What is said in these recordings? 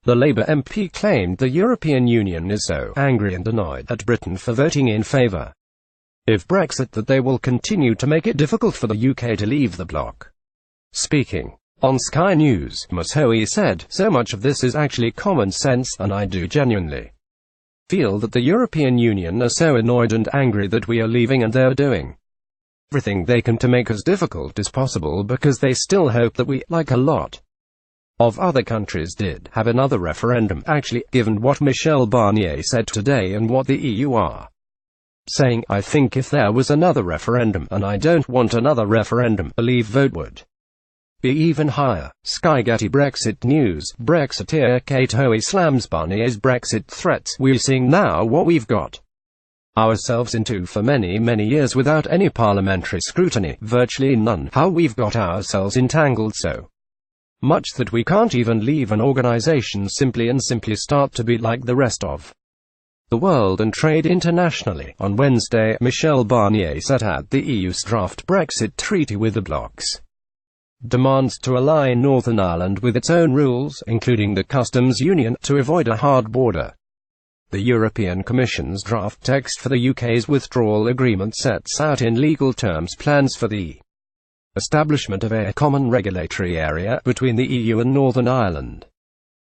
The Labour MP claimed the European Union is so angry and annoyed at Britain for voting in favour of Brexit that they will continue to make it difficult for the UK to leave the bloc. Speaking on Sky News, Ms. Hoey said, "So much of this is actually common sense, and I do genuinely feel that the European Union are so annoyed and angry that we are leaving, and they're doing everything they can to make us difficult as possible because they still hope that we, like a lot of other countries did, have another referendum." Actually, given what Michel Barnier said today and what the EU are saying, I think if there was another referendum, and I don't want another referendum, the leave vote would be even higher. Sky Getty Brexit News. Brexiteer Kate Hoey slams Barnier's Brexit threats. "We're seeing now what we've got ourselves into for many years without any parliamentary scrutiny, virtually none. How we've got ourselves entangled so much that we can't even leave an organisation simply start to be like the rest of the world and trade internationally." On Wednesday, Michel Barnier set out the EU's draft Brexit treaty with the bloc's demands to align Northern Ireland with its own rules, including the customs union, to avoid a hard border. The European Commission's draft text for the UK's withdrawal agreement sets out in legal terms plans for the establishment of a common regulatory area between the EU and Northern Ireland.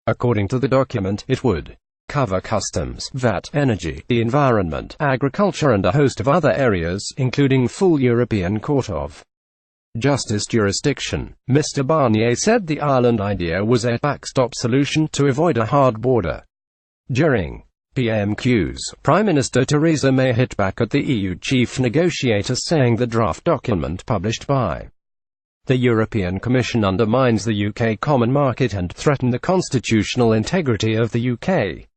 According to the document, it would cover customs, VAT, energy, the environment, agriculture and a host of other areas, including full European Court of Justice jurisdiction. Mr. Barnier said the Ireland idea was a backstop solution to avoid a hard border. During PMQs, Prime Minister Theresa May hit back at the EU chief negotiator, saying the draft document published by the European Commission undermines the UK common market and threatened the constitutional integrity of the UK.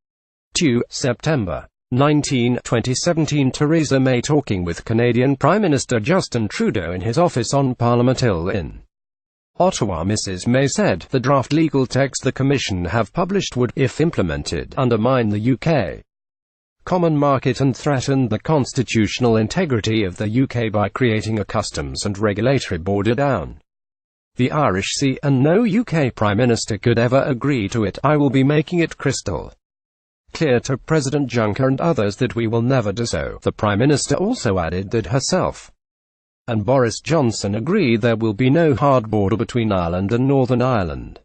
2 September 19, 2017. Theresa May talking with Canadian Prime Minister Justin Trudeau in his office on Parliament Hill in Ottawa. Mrs. May said, "The draft legal text the Commission have published would, if implemented, undermine the UK common market and threaten the constitutional integrity of the UK by creating a customs and regulatory border down the Irish Sea, and no UK Prime Minister could ever agree to it. I will be making it crystal clear to President Juncker and others that we will never do so." The Prime Minister also added that herself and Boris Johnson agree there will be no hard border between Ireland and Northern Ireland.